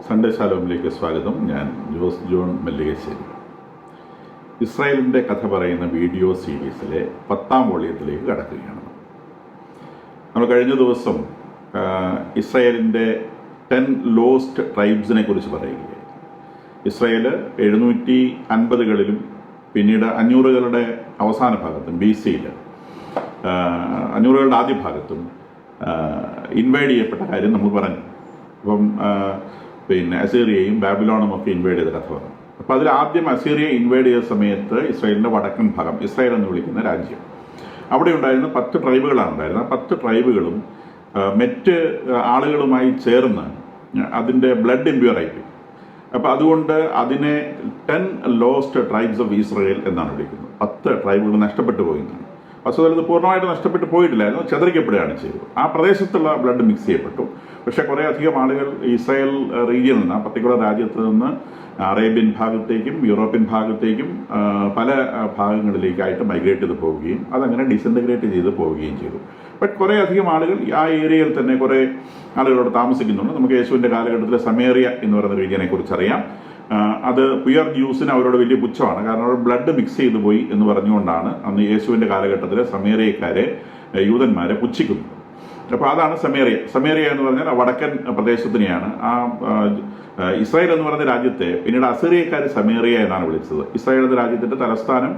Sunday ശാലോമിലേക്ക് സ്വാഗതം. ഞാൻ Jose John Mallikassery. ഇസ്രായേലിൻ്റെ കഥ പറയുന്ന വീഡിയോ സീരീസിലെ 10ാം വോളിയത്തിലേക്ക് കടക്കുകയാണ്. നമ്മൾ കഴിഞ്ഞ ദിവസം ഇസ്രായേലിൻ്റെ 10 ലോസ്റ്റ് ട്രൈബ്സിനെ കുറിച്ച് പറയുകയായി. ഇസ്രായേൽ 750കളിലും പിന്നീട് 500കളുടെ അവസാന ഭാഗത്തും BC-യിൽ 500കളുടെ ആദ്യ ഭാഗത്തും ഇൻവൈഡ് ചെയ്യപ്പെട്ട കാര്യം നമ്മൾ പറഞ്ഞു. അപ്പം അസീറിയയും ബാബിലോണും ഒക്കെ ഇൻവൈഡ് ചെയ്ത കഥ പറഞ്ഞു. അപ്പോൾ അതിൽ ആദ്യം അസീറിയ ഇൻവൈഡ് ചെയ്ത സമയത്ത് ഇസ്രായേലിൻ്റെ വടക്കൻ ഭാഗം, ഇസ്രായേൽ എന്ന് വിളിക്കുന്ന രാജ്യം, അവിടെ ഉണ്ടായിരുന്ന 10 ട്രൈബുകളാണ് ഉണ്ടായിരുന്നത്. 10 ട്രൈബുകളും മറ്റ് ആളുകളുമായി ചേർന്ന് അതിൻ്റെ ബ്ലഡ് ഇമ്പ്യൂർ ആയിപ്പോയി. അപ്പോൾ അതുകൊണ്ട് അതിനെ 10 ലോസ്റ്റ് ട്രൈബ്സ് ഓഫ് ഇസ്രായേൽ എന്നാണ് വിളിക്കുന്നത്. 10 ട്രൈബുകൾ നഷ്ടപ്പെട്ടു പോയെന്നാണ്. വസ്തുതയിൽ ഇത് പൂർണ്ണമായിട്ട് നഷ്ടപ്പെട്ടു പോയിട്ടില്ലായിരുന്നു, ചിതറിക്കപ്പെടുകയാണ് ചെയ്തത്. ആ പ്രദേശത്തുള്ള ബ്ലഡ് മിക്സ് ചെയ്യപ്പെട്ടു. പക്ഷേ കുറേ അധികം ആളുകൾ ഇസ്രായേൽ റീജിയനിൽ നിന്ന്, ആ പർട്ടിക്കുലർ രാജ്യത്ത് നിന്ന് അറേബ്യൻ ഭാഗത്തേക്കും യൂറോപ്യൻ ഭാഗത്തേക്കും പല ഭാഗങ്ങളിലേക്കായിട്ട് മൈഗ്രേറ്റ് ചെയ്ത് പോവുകയും അതങ്ങനെ ഡിസിൻറ്റഗ്രേറ്റ് ചെയ്ത് പോവുകയും ചെയ്തു. ബട്ട് കുറേ അധികം ആളുകൾ ആ ഏരിയയിൽ തന്നെ കുറേ ആളുകളോട് താമസിക്കുന്നുണ്ട്. നമുക്ക് യേശുവിൻ്റെ കാലഘട്ടത്തിലെ സമേറിയ എന്ന് പറയുന്ന റീജിയനെ കുറിച്ച് അറിയാം. അത് പ്യുവർ ജ്യൂസിന് അവരോട് വലിയ പുച്ഛമാണ്. കാരണം അവർ ബ്ലഡ് മിക്സ് ചെയ്തു പോയി എന്ന് പറഞ്ഞുകൊണ്ടാണ് അന്ന് യേശുവിൻ്റെ കാലഘട്ടത്തിലെ സമേറിയക്കാരെ, യൂതന്മാരെ പുച്ഛിക്കുന്നത്. അപ്പോൾ അതാണ് സമേറിയ. സമേറിയ എന്ന് പറഞ്ഞാൽ വടക്കൻ പ്രദേശത്തിനെയാണ്. ആ ഇസ്രായേൽ എന്ന് പറയുന്ന രാജ്യത്തെ പിന്നീട് അസീറിയക്കാർ സമേറിയ എന്നാണ് വിളിച്ചത്. ഇസ്രായേൽ എന്ന രാജ്യത്തിൻ്റെ തലസ്ഥാനം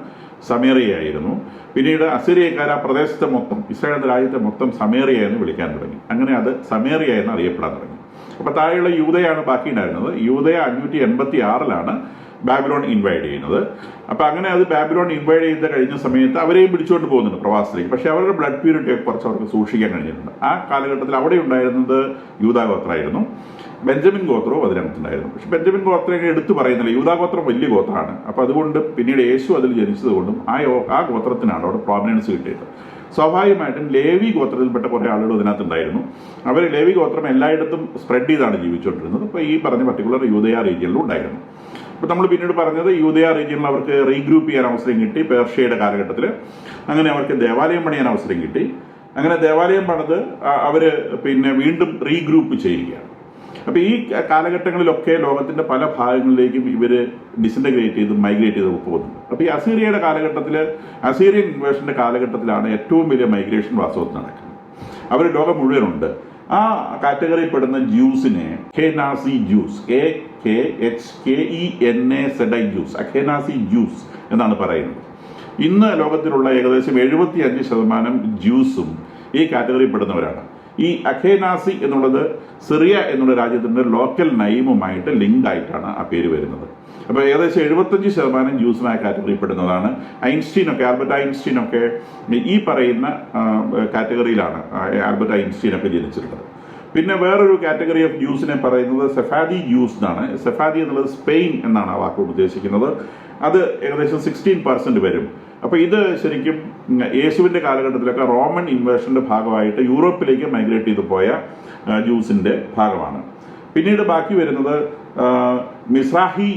സമേറിയ ആയിരുന്നു. പിന്നീട് അസീറിയക്കാർ ആ പ്രദേശത്തെ മൊത്തം, ഇസ്രായേൽ എന്ന രാജ്യത്തെ മൊത്തം സമേറിയ എന്ന് വിളിക്കാൻ തുടങ്ങി. അങ്ങനെ അത് സമേറിയ എന്ന് അറിയപ്പെടാൻ തുടങ്ങി. അപ്പോൾ താഴെയുള്ള യൂദയാണ് ബാക്കി ഉണ്ടായിരുന്നത്. യൂദയ 586-ലാണ് ബാബിലോൺ ഇൻവൈഡ് ചെയ്യുന്നത്. അപ്പോൾ അങ്ങനെ അത് ബാബിലോൺ ഇൻവൈഡ് ചെയ്ത് കഴിഞ്ഞ സമയത്ത് അവരെയും പിടിച്ചുകൊണ്ട് പോകുന്നുണ്ട് പ്രവാസത്തിലേക്ക്. പക്ഷേ അവരുടെ ബ്ലഡ് പ്യൂരിറ്റി കുറച്ച് അവർക്ക് സൂക്ഷിക്കാൻ കഴിഞ്ഞിട്ടുണ്ട്. ആ കാലഘട്ടത്തിൽ അവിടെ ഉണ്ടായിരുന്നത് യൂദാ ഗോത്രമായിരുന്നു. ബെഞ്ചമിൻ ഗോത്രവും അതിനകത്തുണ്ടായിരുന്നു. പക്ഷെ ബെഞ്ചമിൻ ഗോത്രം എടുത്തു പറയുന്നില്ല. യൂദാ ഗോത്രം വലിയ ഗോത്രമാണ്. അപ്പോൾ അതുകൊണ്ട് പിന്നീട് യേശു അതിൽ ജനിച്ചതുകൊണ്ടും ആ ഗോത്രത്തിനാണ് അവിടെ പ്രോമിനൻസ് കിട്ടിയത്. സ്വാഭാവികമായിട്ടും ലേവി ഗോത്രത്തിൽപ്പെട്ട കുറേ ആളുകൾ ഇതിനകത്തുണ്ടായിരുന്നു. അവർ ലേവി ഗോത്രം എല്ലായിടത്തും സ്പ്രെഡ് ചെയ്താണ് ജീവിച്ചുകൊണ്ടിരുന്നത്. അപ്പോൾ ഈ പറഞ്ഞ പർട്ടിക്കുലർ യൂദയ റീജിയനിലും ഉണ്ടായിരുന്നു. അപ്പോൾ നമ്മൾ പിന്നീട് പറഞ്ഞത് യൂദയ റീജിയനിൽ അവർക്ക് റീഗ്രൂപ്പ് ചെയ്യാൻ അവസരം കിട്ടി. പേർഷ്യയുടെ കാലഘട്ടത്തിൽ അങ്ങനെ അവർക്ക് ദേവാലയം പണിയാൻ അവസരം കിട്ടി. അങ്ങനെ ദേവാലയം പണിത് അവർ വീണ്ടും റീഗ്രൂപ്പ് ചെയ്യുകയാണ്. അപ്പോൾ ഈ കാലഘട്ടങ്ങളിലൊക്കെ ലോകത്തിൻ്റെ പല ഭാഗങ്ങളിലേക്കും ഇവർ ഡിസിൻറ്റഗ്രേറ്റ് ചെയ്ത് മൈഗ്രേറ്റ് ചെയ്ത് പോകുന്നുണ്ട്. അപ്പോൾ ഈ അസീറിയയുടെ കാലഘട്ടത്തിൽ, അസീറിയൻ ഇൻവേഷൻ്റെ കാലഘട്ടത്തിലാണ് ഏറ്റവും വലിയ മൈഗ്രേഷൻ വാസ്തവത്തിൽ നടക്കുന്നത്. അവർ ലോകം മുഴുവനുണ്ട്. ആ കാറ്റഗറിയിൽ പെടുന്ന ജ്യൂസിനെ അഖേനാസി ജ്യൂസ്, AKHKENAZI ജ്യൂസ്, അഖേനാസി ജ്യൂസ് എന്നാണ് പറയുന്നത്. ഇന്ന് ലോകത്തിലുള്ള ഏകദേശം 75% ജ്യൂസും ഈ കാറ്റഗറിയിൽ പെടുന്നവരാണ്. ഈ അഖേനാസി എന്നുള്ളത് സിറിയ എന്നുള്ള രാജ്യത്തിൻ്റെ ലോക്കൽ നൈമുമായിട്ട് ലിങ്ക്ഡ് ആയിട്ടാണ് ആ പേര് വരുന്നത്. അപ്പോൾ ഏകദേശം 75% ജ്യൂസുമായ കാറ്റഗറിപ്പെടുന്നതാണ്. ഐൻസ്റ്റീനൊക്കെ, ആൽബർട്ട് ഐൻസ്റ്റീനൊക്കെ ഈ പറയുന്ന കാറ്റഗറിയിലാണ് ആൽബർട്ട് ഐൻസ്റ്റീനൊക്കെ ജനിച്ചിട്ടുള്ളത്. പിന്നെ വേറൊരു കാറ്റഗറി ഓഫ് ജ്യൂസിനെ പറയുന്നത് സെഫാദി ജ്യൂസ് എന്നാണ്. സെഫാദി എന്നുള്ളത് സ്പെയിൻ എന്നാണ് ആ വാക്കുകൊണ്ട് ഉദ്ദേശിക്കുന്നത്. അത് ഏകദേശം 16% വരും. അപ്പോൾ ഇത് ശരിക്കും യേശുവിൻ്റെ കാലഘട്ടത്തിലൊക്കെ റോമൻ ഇൻവേഷൻ്റെ ഭാഗമായിട്ട് യൂറോപ്പിലേക്ക് മൈഗ്രേറ്റ് ചെയ്തു പോയ ജ്യൂസിൻ്റെ ഭാഗമാണ്. പിന്നീട് ബാക്കി വരുന്നത് മിസ്രാഹി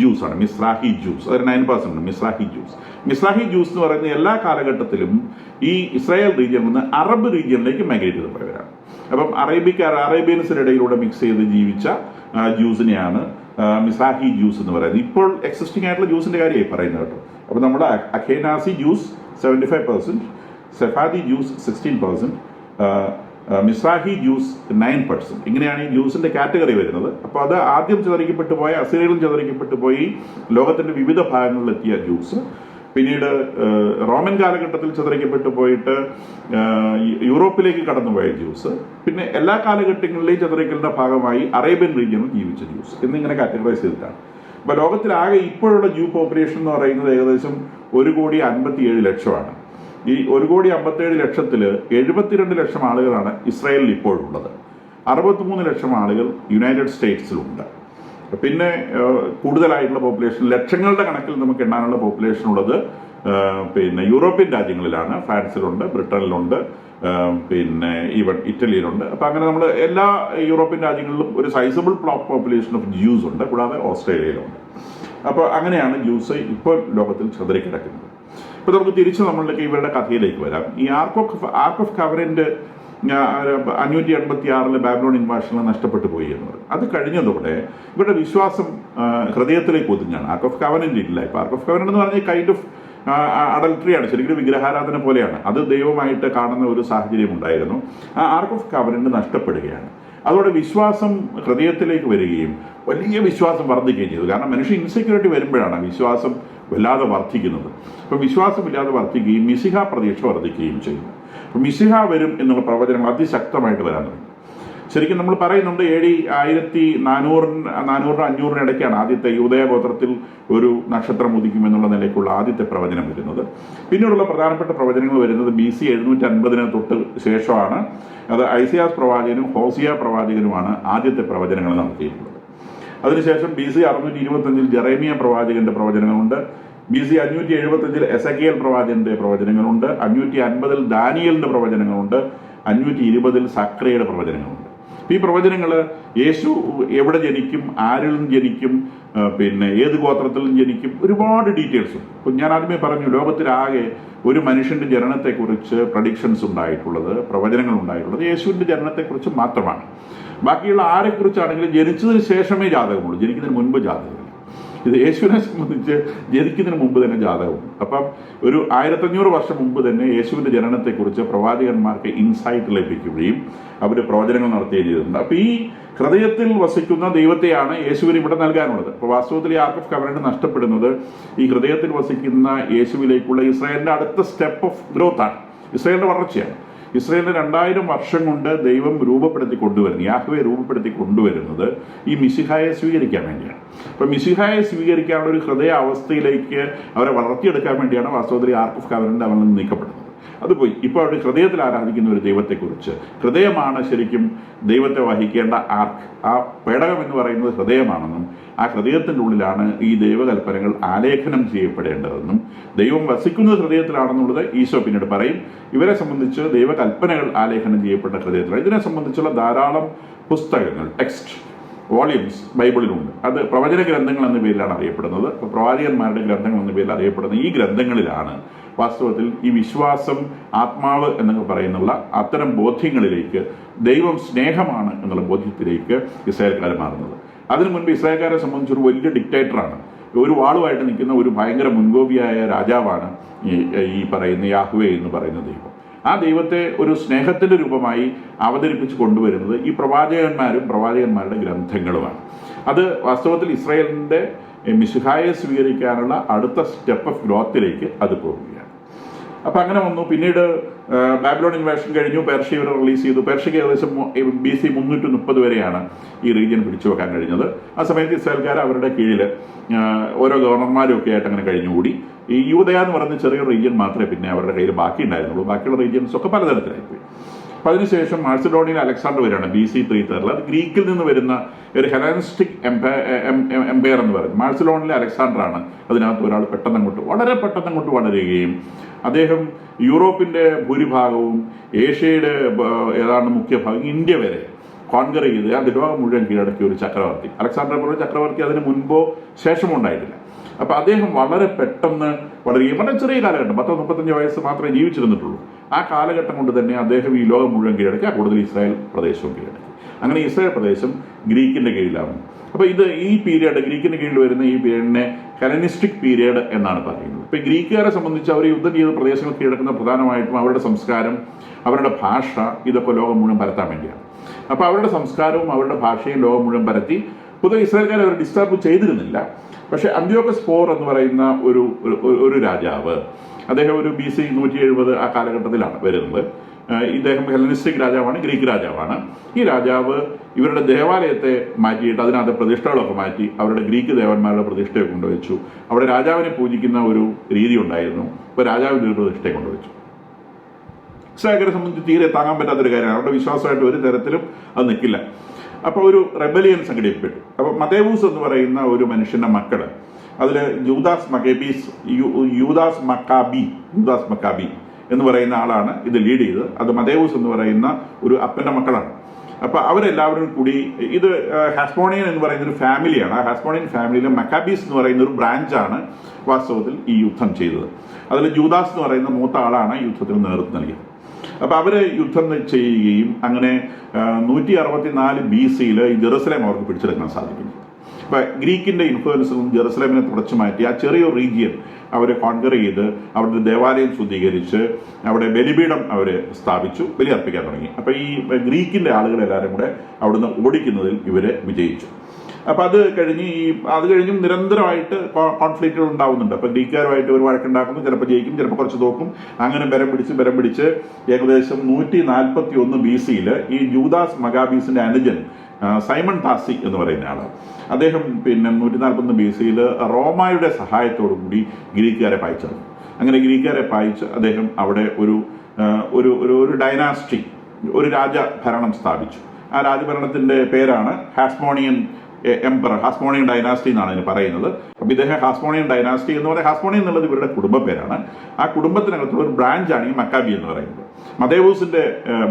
ജ്യൂസാണ്. മിസ്രാഹി ജ്യൂസ് അതൊരു 9% മിസ്രാഹി ജ്യൂസ്. മിസ്രാഹി ജ്യൂസ് എന്ന് പറയുന്ന എല്ലാ കാലഘട്ടത്തിലും ഈ ഇസ്രായേൽ റീജിയനിൽ നിന്ന് അറബ് റീജിയനിലേക്ക് മൈഗ്രേറ്റ് ചെയ്ത് പോയവരാണ്. അപ്പം അറേബ്യൻസിൻ്റെ ഇടയിലൂടെ മിക്സ് ചെയ്ത് ജീവിച്ച ജ്യൂസിനെയാണ് മിസ്രാഹി ജ്യൂസ് എന്ന് പറയുന്നത്. ഇപ്പോൾ എക്സിസ്റ്റിംഗ് ആയിട്ടുള്ള ജ്യൂസിൻ്റെ കാര്യമായി പറയുന്നത് കേട്ടോ. അപ്പോൾ നമ്മുടെ അഖേനാസി ജ്യൂസ് 75%, സെഫാദി ജ്യൂസ് 16%, മിസ്രാഹി ജ്യൂസ് 9%. ഇങ്ങനെയാണ് ഈ ജ്യൂസിൻ്റെ കാറ്റഗറി വരുന്നത്. അപ്പോൾ അത് ആദ്യം ചിതറിക്കപ്പെട്ടു പോയ, അസീറിയയിലും ചിതറിക്കപ്പെട്ടു പോയി ലോകത്തിൻ്റെ വിവിധ ഭാഗങ്ങളിലെത്തിയ ജ്യൂസ്, പിന്നീട് റോമൻ കാലഘട്ടത്തിൽ ചിതറിക്കപ്പെട്ടു പോയിട്ട് യൂറോപ്പിലേക്ക് കടന്നുപോയ ജ്യൂസ്, പിന്നെ എല്ലാ കാലഘട്ടങ്ങളിലെയും ചിതറിക്കലിൻ്റെ ഭാഗമായി അറേബ്യൻ റീജിയനിൽ ജീവിച്ച ജ്യൂസ് എന്നിങ്ങനെ കാറ്റഗറൈസ് ചെയ്തിട്ടാണ്. അപ്പോൾ ലോകത്തിലാകെ ഇപ്പോഴുള്ള ജൂ പോപ്പുലേഷൻ എന്ന് പറയുന്നത് ഏകദേശം 1,57,00,000 ഈ 1,57,00,000 72 ലക്ഷം ആളുകളാണ് ഇസ്രായേലിൽ ഇപ്പോഴുള്ളത്. 63 ലക്ഷം ആളുകൾ യുണൈറ്റഡ് സ്റ്റേറ്റ്സിലുണ്ട്. പിന്നെ കൂടുതലായിട്ടുള്ള പോപ്പുലേഷൻ, ലക്ഷങ്ങളുടെ കണക്കിൽ നമുക്ക് എണ്ണാനുള്ള പോപ്പുലേഷൻ ഉള്ളത് യൂറോപ്യൻ രാജ്യങ്ങളിലാണ്. ഫ്രാൻസിലുണ്ട്, ബ്രിട്ടനിലുണ്ട്, ഈവൻ ഇറ്റലിയിലുണ്ട്. അപ്പോൾ അങ്ങനെ നമ്മൾ എല്ലാ യൂറോപ്യൻ രാജ്യങ്ങളിലും ഒരു സൈസബിൾ പോപ്പുലേഷൻ ഓഫ് ജ്യൂസ് ഉണ്ട്. കൂടാതെ ഓസ്ട്രേലിയയിലുണ്ട്. അപ്പോൾ അങ്ങനെയാണ് ജ്യൂസ് ഇപ്പോൾ ലോകത്തിൽ ചിതറിക്കിടക്കുന്നത്. ഇപ്പോൾ നമുക്ക് തിരിച്ച് നമ്മളിലേക്ക് ഇവരുടെ കഥയിലേക്ക് വരാം. ഈ ആർക്ക് ഓഫ് കവറിൻ്റെ 586 ബാബിലോൺ ഇൻവാഷനിൽ നഷ്ടപ്പെട്ടു പോയി എന്ന് പറയും. അത് കഴിഞ്ഞതോടെ ഇവരുടെ വിശ്വാസം ഹൃദയത്തിലേക്ക് ഒതുങ്ങാണ്. ആർക്ക് ഓഫ് കവനന്റ് ഇല്ല. ഇപ്പം ആർക്ക് ഓഫ് കവനന്റ് എന്ന് പറഞ്ഞാൽ കൈൻഡ് ഓഫ് അഡൽട്ടറിയാണ്, ശരിക്കും വിഗ്രഹാരാധന പോലെയാണ്. അത് ദൈവമായിട്ട് കാണുന്ന ഒരു സാഹചര്യം ഉണ്ടായിരുന്നു. ആ ആർക്ക് ഓഫ് കവനന്റ് നഷ്ടപ്പെടുകയാണ്. അതോടെ വിശ്വാസം ഹൃദയത്തിലേക്ക് വരികയും വലിയ വിശ്വാസം വർദ്ധിക്കുകയും ചെയ്തു. കാരണം മനുഷ്യ ഇൻസെക്യൂരിറ്റി വരുമ്പോഴാണ് വിശ്വാസം വല്ലാതെ വർദ്ധിക്കുന്നത്. അപ്പം വിശ്വാസമില്ലാതെ വർദ്ധിക്കുകയും മിശിഹ പ്രതീക്ഷ വർദ്ധിക്കുകയും ചെയ്യുന്നു. അപ്പം മിശിഹ വരും എന്നുള്ള പ്രവചനങ്ങൾ അതിശക്തമായിട്ട് വരാൻ തുടങ്ങി. ശരിക്കും നമ്മൾ പറയുന്നുണ്ട് AD 1400-500 ഇടയ്ക്കാണ് ആദ്യത്തെ യൂദയ ഗോത്രത്തിൽ ഒരു നക്ഷത്രം ഉദിക്കുമെന്നുള്ള നിലയ്ക്കുള്ള ആദ്യത്തെ പ്രവചനം വരുന്നത്. പിന്നീടുള്ള പ്രധാനപ്പെട്ട പ്രവചനങ്ങൾ വരുന്നത് BC 750 തൊട്ട് ശേഷമാണ്. അത് ഐസയാസ് പ്രവാചകനും ഹോസിയ പ്രവാചകനുമാണ് ആദ്യത്തെ പ്രവചനങ്ങൾ നടത്തിയിട്ടുള്ളത്. അതിനുശേഷം BC 625 ജെറേമിയ പ്രവാചകന്റെ പ്രവചനങ്ങളുണ്ട്. BC 575 എസെക്കിയേൽ പ്രവാചകന്റെ പ്രവചനങ്ങളുണ്ട്. 550 ദാനിയേലിന്റെ പ്രവചനങ്ങളുണ്ട്. 520 സക്രിയയുടെ പ്രവചനങ്ങളുണ്ട്. ഈ പ്രവചനങ്ങൾ യേശു എവിടെ ജനിക്കും, ആരിൽ നിന്ന് ജനിക്കും, പിന്നെ ഏത് ഗോത്രത്തിലും ജനിക്കും, ഒരുപാട് ഡീറ്റെയിൽസും. ഇപ്പം ഞാൻ ആദ്യമേ പറഞ്ഞു, ലോകത്തിലാകെ ഒരു മനുഷ്യൻ്റെ ജനനത്തെക്കുറിച്ച് പ്രഡിക്ഷൻസ് ഉണ്ടായിട്ടുള്ളത്, പ്രവചനങ്ങൾ ഉണ്ടായിട്ടുള്ളത് യേശുവിൻ്റെ ജനനത്തെക്കുറിച്ച് മാത്രമാണ്. ബാക്കിയുള്ള ആരെക്കുറിച്ചാണെങ്കിലും ജനിച്ചതിന് ശേഷമേ ജാതകമുള്ളൂ, ജനിക്കുന്നതിന് മുൻപ് ജാതകമില്ല. ഇത് യേശുവിനെ സംബന്ധിച്ച് ജനിക്കുന്നതിന് മുമ്പ് തന്നെ ജാതകമുണ്ട്. അപ്പം ഒരു 1500 വർഷം മുമ്പ് തന്നെ യേശുവിൻ്റെ ജനനത്തെക്കുറിച്ച് പ്രവാചകന്മാർക്ക് ഇൻസൈറ്റ് ലഭിക്കുകയും അവർ പ്രവചനങ്ങൾ നടത്തുകയും ചെയ്തിട്ടുണ്ട്. അപ്പം ഈ ഹൃദയത്തിൽ വസിക്കുന്ന ദൈവത്തെയാണ് യേശുവിന് ഇവിടെ നൽകാനുള്ളത്. അപ്പോൾ വാസ്തവത്തിൽ ഈ ആർക്ക് ഓഫ് കവനന്റ് നഷ്ടപ്പെടുന്നത് ഈ ഹൃദയത്തിൽ വസിക്കുന്ന യേശുവിലേക്കുള്ള ഇസ്രായേലിൻ്റെ അടുത്ത സ്റ്റെപ്പ് ഓഫ് ഗ്രോത്താണ്, ഇസ്രായേലിൻ്റെ വളർച്ചയാണ്. ഇസ്രായേലിന് 2000 വർഷം കൊണ്ട് ദൈവം രൂപപ്പെടുത്തി കൊണ്ടുവരുന്നത്, യാഹ്വേ രൂപപ്പെടുത്തി കൊണ്ടുവരുന്നത് ഈ മിശിഹായെ സ്വീകരിക്കാൻ വേണ്ടിയാണ്. അപ്പം മിശിഹായെ സ്വീകരിക്കാനുള്ള ഒരു ഹൃദയ അവസ്ഥയിലേക്ക് അവരെ വളർത്തിയെടുക്കാൻ വേണ്ടിയാണ് വാസ്തവത്തിൽ ആർക്ക് ഓഫ് കവനന്റ് അവരിൽ നിന്ന് നീക്കപ്പെടുന്നത്. അത് പോയി. ഇപ്പോൾ അവർ ഹൃദയത്തിൽ ആരാധിക്കുന്ന ഒരു ദൈവത്തെക്കുറിച്ച്, ഹൃദയമാണ് ശരിക്കും ദൈവത്തെ വഹിക്കേണ്ട ആർക്ക്. ആ പേടകം എന്ന് പറയുന്നത് ഹൃദയമാണെന്നും ആ ഹൃദയത്തിൻ്റെ ഉള്ളിലാണ് ഈ ദൈവകൽപ്പനകൾ ആലേഖനം ചെയ്യപ്പെടേണ്ടതെന്നും ദൈവം വസിക്കുന്നത് ഹൃദയത്തിലാണെന്നുള്ളത് ഈശോ പിന്നീട് പറയും. ഇവരെ സംബന്ധിച്ച് ദൈവകൽപ്പനകൾ ആലേഖനം ചെയ്യപ്പെട്ട ഹൃദയത്തിലാണ്. ഇതിനെ സംബന്ധിച്ചുള്ള ധാരാളം പുസ്തകങ്ങൾ, ടെക്സ്റ്റ് വോളിയൂംസ് ബൈബിളിലുണ്ട്. അത് പ്രവചന ഗ്രന്ഥങ്ങൾ എന്ന പേരിലാണ് അറിയപ്പെടുന്നത്. പ്രവാചകന്മാരുടെ ഗ്രന്ഥങ്ങൾ എന്ന പേരിൽ അറിയപ്പെടുന്ന ഈ ഗ്രന്ഥങ്ങളിലാണ് വാസ്തവത്തിൽ ഈ വിശ്വാസം, ആത്മാവ് എന്നൊക്കെ പറയുന്നുള്ള അത്തരം ബോധ്യങ്ങളിലേക്ക്, ദൈവം സ്നേഹമാണ് എന്നുള്ള ബോധ്യത്തിലേക്ക് ഇസ്രായേൽക്കാർ മാറുന്നത്. അതിനു മുൻപ് ഇസ്രായേൽക്കാരെ സംബന്ധിച്ചൊരു വലിയ ഡിക്റ്റേറ്ററാണ്, ഒരു വാളുമായിട്ട് നിൽക്കുന്ന ഒരു ഭയങ്കര മുൻകോപിയായ രാജാവാണ് ഈ പറയുന്ന യാഹ്വേ എന്ന് പറയുന്ന ദൈവം. ആ ദൈവത്തെ ഒരു സ്നേഹത്തിൻ്റെ രൂപമായി അവതരിപ്പിച്ച് കൊണ്ടുവരുന്നത് ഈ പ്രവാചകന്മാരും പ്രവാചകന്മാരുടെ ഗ്രന്ഥങ്ങളുമാണ്. അത് വാസ്തവത്തിൽ ഇസ്രായേലിൻ്റെ മിശിഹായെ സ്വീകരിക്കാനുള്ള അടുത്ത സ്റ്റെപ്പ് ഓഫ് ഗ്രോത്തിലേക്ക് അത് പോവുകയാണ്. അപ്പം അങ്ങനെ വന്നു. പിന്നീട് ബാബിലോൺ ഇൻവേഷൻ കഴിഞ്ഞു, പേർഷ്യ ഇവരെ റിലീസ് ചെയ്തു. പേർഷ്യക്ക് ഏകദേശം BC 330 വരെയാണ് ഈ റീജിയൻ പിടിച്ചു വെക്കാൻ കഴിഞ്ഞത്. ആ സമയത്ത് ഇസ്രായേൽക്കാർ അവരുടെ കീഴിൽ ഓരോ ഗവർണർമാരും ഒക്കെ ആയിട്ട് അങ്ങനെ കഴിഞ്ഞുകൂടി. ഈ യൂദയ എന്ന് പറയുന്ന ചെറിയ റീജിയൻ മാത്രമേ പിന്നെ അവരുടെ കയ്യിൽ ബാക്കി ഉണ്ടായിരുന്നുള്ളൂ. ബാക്കിയുള്ള റീജിയൻസ് ഒക്കെ പലതരത്തിലായിപ്പോയി. അപ്പം അതിനുശേഷം മാഴ്സഡോണിയയിൽ അലക്സാണ്ടർ വരികയാണ് BC 330. അത് ഗ്രീക്കിൽ നിന്ന് വരുന്ന ഒരു ഹെലനിസ്റ്റിക് എംപയർ എന്ന് പറയും. മാഴ്സഡോണിലെ അലക്സാണ്ടറാണ് അതിനകത്ത് ഒരാൾ വളരെ പെട്ടെന്ന് അങ്ങോട്ട് വളരുകയും അദ്ദേഹം യൂറോപ്പിൻ്റെ ഭൂരിഭാഗവും ഏഷ്യയുടെ ഏതാണ്ട് മുഖ്യ ഭാഗം ഇന്ത്യ വരെ കോൺകർ ചെയ്ത് ആ ലോകം മുഴുവൻ കീഴടക്കിയ ഒരു ചക്രവർത്തി. അലക്സാണ്ടർ പോലെ ചക്രവർത്തി അതിന് മുൻപോ ശേഷമോ ഉണ്ടായിട്ടില്ല. അപ്പോൾ അദ്ദേഹം വളരെ പെട്ടെന്ന് വളരുകയും വളരെ ചെറിയ കാലഘട്ടം, 30-35 വയസ്സ് മാത്രമേ ജീവിച്ചിരുന്നിട്ടുള്ളൂ. ആ കാലഘട്ടം കൊണ്ട് തന്നെ അദ്ദേഹം ഈ ലോകം മുഴുവൻ കീഴടക്കി, കൂടുതൽ ഇസ്രായേൽ പ്രദേശവും കീഴടക്കി. അങ്ങനെ ഇസ്രായേൽ പ്രദേശം ഗ്രീക്കിൻ്റെ കീഴിലാവും. അപ്പോൾ ഈ പീരിയഡ്, ഗ്രീക്കിൻ്റെ കീഴിൽ വരുന്ന ഈ പീരീഡിനെ ഹെലനിസ്റ്റിക് പീരിയഡ് എന്നാണ് പറയുന്നത്. ഇപ്പോൾ ഗ്രീക്കുകാരെ സംബന്ധിച്ച് അവർ യുദ്ധം ചെയ്ത പ്രദേശങ്ങൾ കീഴടക്കുന്ന പ്രധാനമായിട്ടും അവരുടെ സംസ്കാരം, അവരുടെ ഭാഷ, ഇതൊക്കെ ലോകം മുഴുവൻ പരത്താൻ വേണ്ടിയാണ്. അപ്പോൾ അവരുടെ സംസ്കാരവും അവരുടെ ഭാഷയും ലോകം മുഴുവൻ പരത്തി. പൊതുവെ ഇസ്രായേൽക്കാരെ അവർ ഡിസ്റ്റർബ് ചെയ്തിരുന്നില്ല. പക്ഷേ അന്ത്യോക്കസ് IV എന്ന് പറയുന്ന ഒരു രാജാവ്, അദ്ദേഹം ഒരു BC 170 ആ കാലഘട്ടത്തിലാണ് വരുന്നത്. ഇദ്ദേഹം ഹെലനിസ്റ്റിക് രാജാവാണ്, ഗ്രീക്ക് രാജാവാണ്. ഈ രാജാവ് ഇവരുടെ ദേവാലയത്തെ മാറ്റിയിട്ട് അതിനകത്ത് പ്രതിഷ്ഠകളൊക്കെ മാറ്റി അവരുടെ ഗ്രീക്ക് ദേവന്മാരുടെ പ്രതിഷ്ഠയെ കൊണ്ടുവച്ചു. അവിടെ രാജാവിനെ പൂജിക്കുന്ന ഒരു രീതി ഉണ്ടായിരുന്നു. ഇപ്പോൾ രാജാവിൻ്റെ ഒരു പ്രതിഷ്ഠയെ കൊണ്ടുവച്ചു. ഇസ്രായേൽക്കാരെ സംബന്ധിച്ച് തീരെ താങ്ങാൻ പറ്റാത്തൊരു കാര്യമാണ്. അവരുടെ വിശ്വാസമായിട്ട് ഒരു തരത്തിലും അത് നിൽക്കില്ല. അപ്പോൾ ഒരു റെബലിയൻ സംഘടിപ്പിച്ചു. അപ്പോൾ മത്തേവൂസ് എന്ന് പറയുന്ന ഒരു മനുഷ്യൻ്റെ മക്കൾ, അതിൽ യൂദാസ് മക്കാബി എന്ന് പറയുന്ന ആളാണ് ഇത് ലീഡ് ചെയ്തത്. അത് മത്തേവൂസ് എന്ന് പറയുന്ന ഒരു അപ്പൻ്റെ മക്കളാണ്. അപ്പോൾ അവരെല്ലാവരും കൂടി, ഇത് ഹാസ്മോണിയൻ എന്ന് പറയുന്ന ഒരു ഫാമിലിയാണ്. ആ ഹാസ്മോണിയൻ ഫാമിലിയിലെ മക്കാബീസ് എന്ന് പറയുന്ന ഒരു ബ്രാഞ്ചാണ് വാസ്തവത്തിൽ ഈ യുദ്ധം ചെയ്തത്. അതിൽ ജൂദാസ് എന്ന് പറയുന്ന മൂത്ത ആളാണ് യുദ്ധത്തിന് നേതൃത്വം നൽകിയത്. അപ്പോൾ അവർ യുദ്ധം ചെയ്യുകയും അങ്ങനെ 164 BC ഈ ജെറുസലേം അവർക്ക് പിടിച്ചെടുക്കാൻ സാധിക്കുന്നു. അപ്പോൾ ഗ്രീക്കിൻ്റെ ഇൻഫ്ലുവൻസിൽ നിന്നും ജെറുസലേമിനെ തുടച്ചു മാറ്റി ആ ചെറിയൊരു റീജിയൻ അവർ കോൺകർ ചെയ്ത് അവിടുത്തെ ദേവാലയം ശുദ്ധീകരിച്ച് അവിടെ ബലിപീഠം അവർ സ്ഥാപിച്ചു, ബലിയർപ്പിക്കാൻ തുടങ്ങി. അപ്പോൾ ഈ ഗ്രീക്കിൻ്റെ ആളുകളെല്ലാവരും കൂടെ അവിടുന്ന് ഓടിക്കുന്നതിൽ ഇവർ വിജയിച്ചു. അപ്പോൾ അത് കഴിഞ്ഞും നിരന്തരമായിട്ട് കോൺഫ്ലിക്റ്റുകൾ ഉണ്ടാവുന്നുണ്ട്. അപ്പോൾ ഗ്രീക്കുകാരുമായിട്ട് ഒരു വഴക്കുണ്ടാക്കുന്നു, ചിലപ്പോൾ ജയിക്കും, ചിലപ്പോൾ കുറച്ച് തോക്കും. അങ്ങനെ ബലം പിടിച്ച് ഏകദേശം 141 BC ഈ ജൂദാസ് മഗാബീസിന്റെ അനുജൻ സൈമൺ താസി എന്ന് പറയുന്ന ആള്, അദ്ദേഹം 141 BC റോമായുടെ സഹായത്തോടു കൂടി ഗ്രീക്കുകാരെ പായിച്ചിരുന്നു. അങ്ങനെ ഗ്രീക്കുകാരെ പായിച്ച് അദ്ദേഹം അവിടെ ഒരു ഡൈനാസ്റ്റി, ഒരു രാജഭരണം സ്ഥാപിച്ചു. ആ രാജഭരണത്തിന്റെ പേരാണ് ഹാസ്മോണിയൻ എംപറർ, ഹാസ്മോണിയൻ ഡൈനാസ്റ്റി എന്നാണ് അതിന് പറയുന്നത്. അപ്പോൾ ഇദ്ദേഹം ഹാസ്മോണിയൻ ഡൈനാസ്റ്റി എന്ന് പറയുന്നത്, ഹാസ്മോണിയൻ എന്നുള്ളത് ഇവരുടെ കുടുംബ പേരാണ്. ആ കുടുംബത്തിനകത്തുള്ള ഒരു ബ്രാഞ്ചാണ് ഈ മക്കാബി എന്ന് പറയുന്നത്, മദേവൂസിന്റെ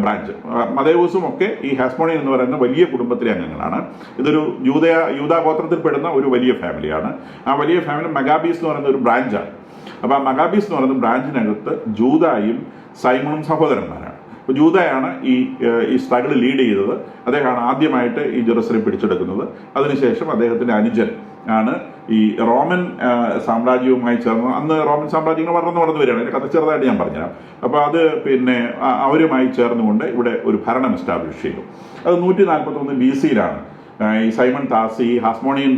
ബ്രാഞ്ച്. മദേവൂസും ഒക്കെ ഈ ഹാസ്മോണിയൻ എന്ന് പറയുന്ന വലിയ കുടുംബത്തിലെ അംഗങ്ങളാണ്. ഇതൊരു യൂദാ ഗോത്രത്തിൽപ്പെടുന്ന ഒരു വലിയ ഫാമിലിയാണ്. ആ വലിയ ഫാമിലി മഗാബീസ് എന്ന് പറയുന്ന ഒരു ബ്രാഞ്ചാണ്. അപ്പോൾ ആ മഗാബീസ് എന്ന് പറയുന്ന ബ്രാഞ്ചിനകത്ത് ജൂദായും സൈമണും സഹോദരന്മാരാണ്. അപ്പോൾ ജൂദയാണ് ഈ സ്ട്രഗിൾ ലീഡ് ചെയ്തത്. അദ്ദേഹമാണ് ആദ്യമായിട്ട് ഈ ജെറുസലേം പിടിച്ചെടുക്കുന്നത്. അതിനുശേഷം അദ്ദേഹത്തിന്റെ അനുജൻ ആണ് ഈ റോമൻ സാമ്രാജ്യവുമായി ചേർന്ന്, അന്ന് റോമൻ സാമ്രാജ്യങ്ങൾ വളർന്നു വരികയാണ്. അതിന്റെ കഥ ചെറുതായിട്ട് ഞാൻ പറഞ്ഞുതരാം. അപ്പോൾ അത് അവരുമായി ചേർന്നുകൊണ്ട് ഇവിടെ ഒരു ഭരണം എസ്റ്റാബ്ലിഷ് ചെയ്തു. അത് 141 BC ഈ സൈമൺ താസി ഹാസ്മോണിയൻ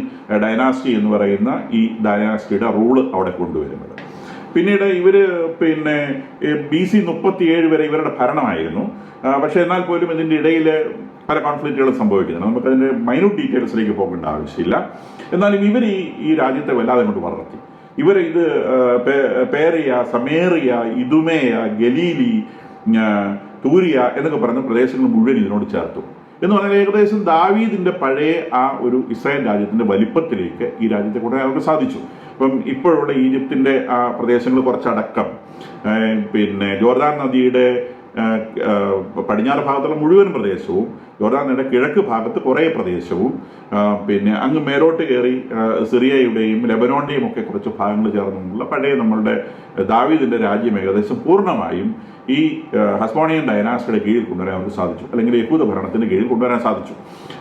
ഡൈനാസ്റ്റി എന്ന് പറയുന്ന ഈ ഡൈനാസ്റ്റിയുടെ റൂള് അവിടെ കൊണ്ടുവരുന്നത്. പിന്നീട് ഇവര് BC 37 വരെ ഇവരുടെ ഭരണമായിരുന്നു. പക്ഷെ എന്നാൽ പോലും ഇതിന്റെ ഇടയിൽ പല കോൺഫ്ലിക്റ്റുകളും സംഭവിക്കുന്നുണ്ട്. നമുക്കതിന്റെ മൈന്യൂട്ട് ഡീറ്റെയിൽസിലേക്ക് പോകേണ്ട ആവശ്യമില്ല. എന്നാലും ഇവർ ഈ രാജ്യത്തെ വല്ലാതെ കൊണ്ട് വളർത്തി. ഇവർ പേറിയ, സമേറിയ, ഇദുമേയ, ഗലീലി, തൂരിയ എന്നൊക്കെ പറയുന്ന പ്രദേശങ്ങൾ മുഴുവൻ ഇതിനോട് ചേർത്തു. എന്ന് പറഞ്ഞാൽ ഏകദേശം ദാവീദിന്റെ പഴയ ആ ഒരു ഇസ്രായേൽ രാജ്യത്തിന്റെ വലിപ്പത്തിലേക്ക് ഈ രാജ്യത്തെ കൊണ്ടുവരാൻ അവർക്ക് സാധിച്ചു. അപ്പം ഇപ്പോഴുള്ള ഈജിപ്തിന്റെ ആ പ്രദേശങ്ങൾ കുറച്ചടക്കം, ജോർദാൻ നദിയുടെ പടിഞ്ഞാറ് ഭാഗത്തുള്ള മുഴുവൻ പ്രദേശവും, ജോർദാൻ നദിയുടെ കിഴക്ക് ഭാഗത്ത് കുറേ പ്രദേശവും, അങ്ങ് മേലോട്ട് കയറി സിറിയയുടെയും ലെബനോന്റെയും ഒക്കെ കുറച്ച് ഭാഗങ്ങൾ ചേർന്നുള്ള പഴയ നമ്മളുടെ ദാവീദിന്റെ രാജ്യം ഏകദേശം പൂർണ്ണമായും ഈ ഹസ്മോണിയൻ ഡൈനാസ്റ്റിയുടെ കീഴിൽ കൊണ്ടുവരാൻ അവർക്ക് സാധിച്ചു, അല്ലെങ്കിൽ യഹൂദ ഭരണത്തിന്റെ കീഴിൽ കൊണ്ടുവരാൻ സാധിച്ചു.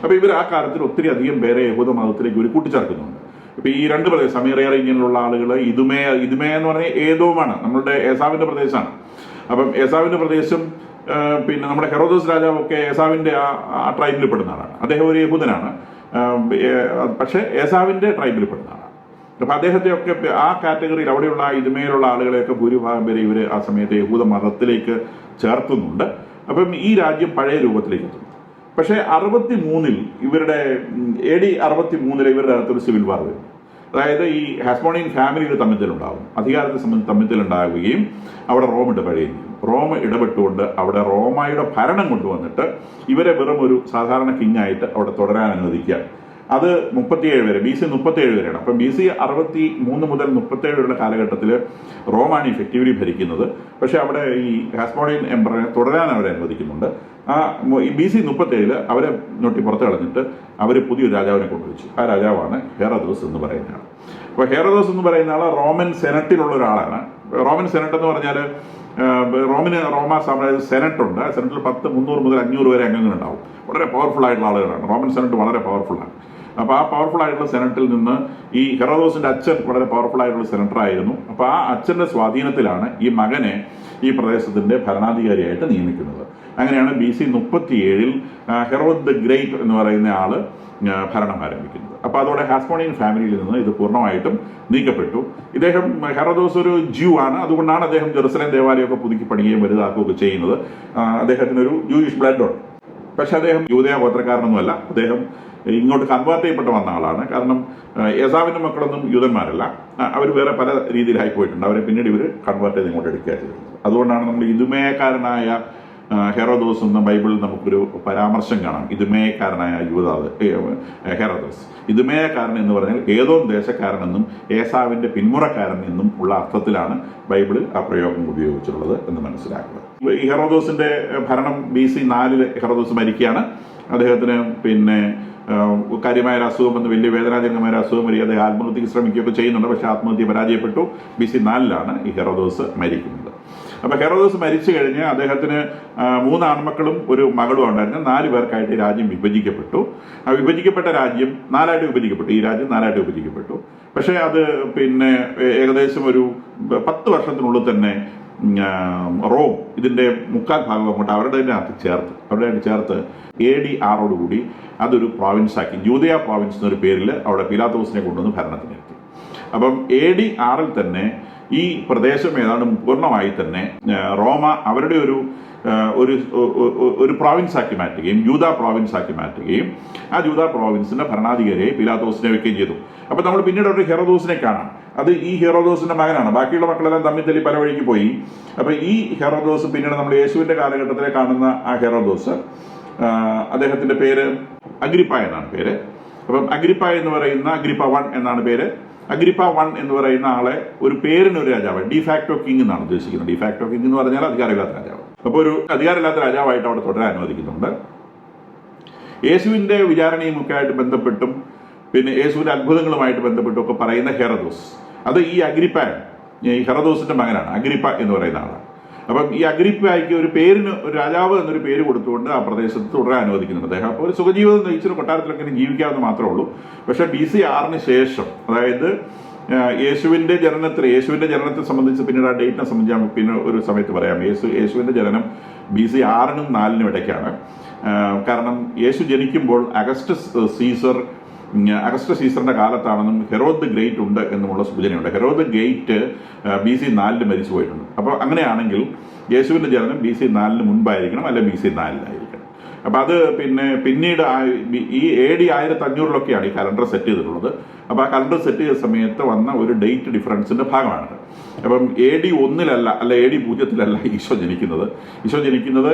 അപ്പോൾ ഇവർ ആ കാലത്തിൽ ഒത്തിരി അധികം പേരെ യഹൂദ മതത്തിലേക്ക് ഇവർ കൂട്ടിച്ചേർക്കുന്നുണ്ട്. ഇപ്പൊ ഈ രണ്ട് പ്രദേശം, സമീറിയ ഇങ്ങനെയുള്ള ആളുകൾ, ഇദുമേ എന്ന് പറഞ്ഞാൽ ഏദോമാണ്, നമ്മളുടെ ഏസാവിന്റെ പ്രദേശമാണ്. അപ്പം ഏസാവിന്റെ പ്രദേശം, നമ്മുടെ ഹെറോദോസ് രാജാവൊക്കെ ഏസാവിന്റെ ആ ട്രൈബിൽ പെടുന്ന ആളാണ്. അദ്ദേഹം ഒരു യഹൂദനാണ്, പക്ഷെ ഏസാവിന്റെ ട്രൈബിൽ പെടുന്ന ആളാണ്. അപ്പൊ അദ്ദേഹത്തെ ഒക്കെ ആ കാറ്റഗറിയിൽ, അവിടെയുള്ള ഇതുമേലുള്ള ആളുകളെയൊക്കെ ഭൂരിഭാഗം പേര് ഇവർ ആ സമയത്ത് യഹൂദ മതത്തിലേക്ക് ചേർത്തുന്നുണ്ട്. അപ്പം ഈ രാജ്യം പഴയ രൂപത്തിലേക്ക് എത്തുന്നു. പക്ഷേ 63 ഇവരുടെ AD 63 ഇവരുടെ അകത്തൊരു സിവിൽ വാർ വരും. അതായത് ഈ ഹാസ്മോണിയൻ ഫാമിലികൾ തമ്മിലുണ്ടാകും, അധികാരത്തെ സംബന്ധിച്ച് തമ്മിലുണ്ടാകുകയും അവിടെ റോം ഇടപെടുകയും ചെയ്യും. റോം ഇടപെട്ടുകൊണ്ട് അവിടെ റോമായുടെ ഭരണം കൊണ്ടുവന്നിട്ട് ഇവരെ വെറും ഒരു സാധാരണ കിങ്ങായിട്ട് അവിടെ തുടരാൻ അനുവദിക്കുക. അത് 37 വരെ, BC 37 വരെയാണ്. അപ്പം BC 63 മുതൽ 37 വരെയുള്ള കാലഘട്ടത്തിൽ റോമാണ് ഇഫക്റ്റീവ്ലി ഭരിക്കുന്നത്. പക്ഷെ അവിടെ ഈ ഹാസ്മോണിയൻ എംപററെ തുടരാൻ അവരെ അനുവദിക്കുന്നുണ്ട്. BC 37 അവരെ ഞൊട്ടി പുറത്ത് കളഞ്ഞിട്ട് അവർ പുതിയൊരു രാജാവിനെ കൊണ്ടുവച്ചു. ആ രാജാവാണ് ഹെറോദോസ് എന്ന് പറയുന്ന ആൾ. അപ്പോൾ ഹെറോദോസ് എന്ന് പറയുന്ന ആൾ റോമൻ സെനറ്റിലുള്ള ഒരാളാണ്. റോമൻ സെനറ്റ് എന്ന് പറഞ്ഞാൽ റോമ സാമ്രാജ്യ സെനറ്റ് ഉണ്ട്. സെനറ്റിൽ 300 മുതൽ 500 വരെ അംഗങ്ങളുണ്ടാവും. വളരെ പവർഫുൾ ആയിട്ടുള്ള ആളുകളാണ്. റോമൻ സെനറ്റ് വളരെ പവർഫുള്ളാണ്. അപ്പോൾ ആ പവർഫുൾ ആയിട്ടുള്ള സെനറ്റിൽ നിന്ന് ഈ ഹെറോദോസിന്റെ അച്ഛൻ വളരെ പവർഫുൾ ആയിട്ടുള്ള സെനറ്റർ ആയിരുന്നു. അപ്പോൾ ആ അച്ഛന്റെ സ്വാധീനത്തിലാണ് ഈ മകനെ ഈ പ്രദേശത്തിന്റെ ഭരണാധികാരിയായിട്ട് നിയമിക്കുന്നത്. അങ്ങനെയാണ് BC 37 ഹെറോദ് ദ ഗ്രേറ്റ് എന്ന് പറയുന്ന ആള് ഭരണം ആരംഭിക്കുന്നത്. അപ്പോൾ അതോടെ ഹാസ്മോണിയൻ ഫാമിലിയിൽ നിന്ന് ഇത് പൂർണ്ണമായിട്ടും നീക്കപ്പെട്ടു. ഇദ്ദേഹം ഹെറോദോസ് ഒരു ജ്യൂ ആണ്. അതുകൊണ്ടാണ് അദ്ദേഹം ജെറുസലേം ദേവാലയമൊക്കെ പുതുക്കി പണിയുകയും വലുതാക്കുകയൊക്കെ ചെയ്യുന്നത്. അദ്ദേഹത്തിനൊരു ജൂയിഷ് ബ്ലഡ് ഉണ്ട്. പക്ഷെ അദ്ദേഹം യൂദയ ഗോത്രക്കാരനൊന്നുമല്ല. അദ്ദേഹം ഇങ്ങോട്ട് കൺവേർട്ട് ചെയ്യപ്പെട്ട് വന്ന ആളാണ്. കാരണം ഏസാവിന്റെ മക്കളൊന്നും യൂതന്മാരല്ല, അവർ വേറെ പല രീതിയിലായി പോയിട്ടുണ്ട്. അവരെ പിന്നീട് ഇവർ കൺവേർട്ട് ചെയ്ത് ഇങ്ങോട്ട് എടുക്കുക ചെയ്തത്. അതുകൊണ്ടാണ് നമ്മൾ ഇതുമേക്കാരനായ ഹെറോദോസ് എന്ന ബൈബിളിൽ നമുക്കൊരു പരാമർശം കാണാം. ഇതുമേക്കാരനായ ഹെറോദോസ്. ഇതുമേക്കാരൻ എന്ന് പറഞ്ഞാൽ ഏതോ ദേശക്കാരനെന്നും ഏസാവിന്റെ പിന്മുറക്കാരൻ എന്നും ഉള്ള അർത്ഥത്തിലാണ് ബൈബിളിൽ ആ പ്രയോഗം ഉപയോഗിച്ചിട്ടുള്ളത് എന്ന് മനസ്സിലാക്കുക. ഈ ഹെറോദോസിന്റെ ഭരണം BC 4 ഹെറോദോസ് മരിക്കുകയാണ്. അദ്ദേഹത്തിന് കാര്യമായ ഒരു അസുഖം വന്ന്, വലിയ വേദനാജനകമായ അസുഖം വരിക, അദ്ദേഹം ആത്മഹത്യക്ക് ശ്രമിക്കുകയൊക്കെ ചെയ്യുന്നുണ്ട്. പക്ഷെ ആത്മഹത്യ പരാജയപ്പെട്ടു. BC 4 ഈ ഹെറോദോസ് മരിക്കുന്നത്. അപ്പോൾ ഹെറോദോസ് മരിച്ചു കഴിഞ്ഞ് അദ്ദേഹത്തിന് 3 ആൺമക്കളും ഒരു മകളും ഉണ്ടായിരുന്നു. 4 പേർക്കായിട്ട് രാജ്യം വിഭജിക്കപ്പെട്ടു. ആ വിഭജിക്കപ്പെട്ട രാജ്യം 4ആയിട്ട് വിഭജിക്കപ്പെട്ടു. ഈ രാജ്യം 4ആയിട്ട് വിഭജിക്കപ്പെട്ടു. പക്ഷേ അത് പിന്നെ ഏകദേശം ഒരു 10 വർഷത്തിനുള്ളിൽ തന്നെ റോം ഇതിൻ്റെ 3/4 ഭാഗം അങ്ങോട്ട് അവരുടെ ചേർത്ത് AD 6 അതൊരു പ്രോവിൻസാക്കി. ജൂദയ പ്രോവിൻസ് എന്നൊരു പേരിൽ അവിടെ പീലാത്തോസിനെ കൊണ്ടുവന്ന് ഭരണത്തിനെത്തി. അപ്പം AD 6 തന്നെ ഈ പ്രദേശം ഏതാണ്ട് പൂർണ്ണമായി തന്നെ റോമ അവരുടെ ഒരു പ്രോവിൻസാക്കി മാറ്റുകയും ജൂദ പ്രോവിൻസാക്കി മാറ്റുകയും ആ ജൂദ പ്രോവിൻസിന്റെ ഭരണാധികാരിയെ പീലാത്തോസിനെ വെക്കുകയും ചെയ്തു. അപ്പോൾ നമ്മൾ പിന്നീട് ഒരു ഹെറോദോസിനെ കാണാം. അത് ഈ ഹെറോദോസിന്റെ മകനാണ്. ബാക്കിയുള്ള മക്കളെല്ലാം തമ്മിൽ തല്ലി പല വഴിക്ക് പോയി. അപ്പോൾ ഈ ഹെറോദോസ് പിന്നീട് നമ്മൾ യേശുവിന്റെ കാലഘട്ടത്തിലെ കാണുന്ന ആ ഹെറോദോസ്, അദ്ദേഹത്തിന്റെ പേര് അഗ്രിപ്പ എന്നാണ് പേര്. അപ്പം അഗ്രിപ്പ എന്ന് പറയുന്ന അഗ്രിപ്പ 1 എന്നാണ് പേര്. അഗ്രിപ്പ 1 എന്ന് പറയുന്ന ആളെ ഒരു പേരിനൊരു രാജാവ്, ഡിഫാക്ടോ കിങ് എന്നാണ് ഉദ്ദേശിക്കുന്നത്. ഡിഫാക്ടോ കിങ് എന്ന് പറഞ്ഞാൽ അധികാരമില്ലാത്ത രാജാവ്. അപ്പോൾ ഒരു അധികാരമില്ലാത്ത രാജാവായിട്ട് അവിടെ തുടരാൻ അനുവദിക്കുന്നുണ്ട്. യേശുവിന്റെ വിചാരണയും ഒക്കെ ആയിട്ട് ബന്ധപ്പെട്ടും പിന്നെ യേശുവിന്റെ അത്ഭുതങ്ങളുമായിട്ട് ബന്ധപ്പെട്ടും ഒക്കെ പറയുന്ന ഹെറോദോസ്, അത് ഈ അഗ്രിപ്പ, ഈ ഹെറോദോസിന്റെ മകനാണ്. അഗ്രിപ്പ എന്ന് പറയുന്ന ആളാണ്. അപ്പം ഈ അഗ്രിപ്പയ്ക്ക് ഒരു പേരിന് ഒരു രാജാവ് എന്നൊരു പേര് കൊടുത്തുകൊണ്ട് ആ പ്രദേശത്ത് തുടരാൻ അനുവദിക്കുന്നുണ്ട് അദ്ദേഹം. അപ്പോൾ ഒരു സുഖജീവിതം നയിച്ചൊരു കൊട്ടാരത്തിലൊക്കെ ജീവിക്കാമെന്ന് മാത്രമേ ഉള്ളൂ. പക്ഷേ BC 6 ശേഷം, അതായത് യേശുവിന്റെ ജനനത്തെ സംബന്ധിച്ച് പിന്നീട് ആ ഡേറ്റിനെ സംബന്ധിച്ച് പിന്നെ ഒരു സമയത്ത് പറയാം. യേശുവിന്റെ ജനനം BC 6 - 4 ഇടയ്ക്കാണ്. കാരണം യേശു ജനിക്കുമ്പോൾ അഗസ്റ്റസ് സീസറിന്റെ കാലത്താണെന്നും ഹെറോദ് ദ ഗ്രേറ്റ് ഉണ്ട് എന്നുമുള്ള സൂചനയുണ്ട്. ഹെറോദ് ദ ഗ്രേറ്റ് BC 4 മരിച്ചു പോയിട്ടുണ്ട്. അപ്പോൾ അങ്ങനെയാണെങ്കിൽ യേശുവിന്റെ ജനനം BC 4 മുൻപായിരിക്കണം, അല്ലെ BC 4 അപ്പം അത് പിന്നീട് ഈ AD 1500 ഈ കലണ്ടർ സെറ്റ് ചെയ്തിട്ടുള്ളത്. അപ്പോൾ ആ കലണ്ടർ സെറ്റ് ചെയ്ത സമയത്ത് വന്ന ഒരു ഡേറ്റ് ഡിഫറൻസിന്റെ ഭാഗമാണിത്. അപ്പം AD 1 അല്ല AD 0 ഈശോ ജനിക്കുന്നത്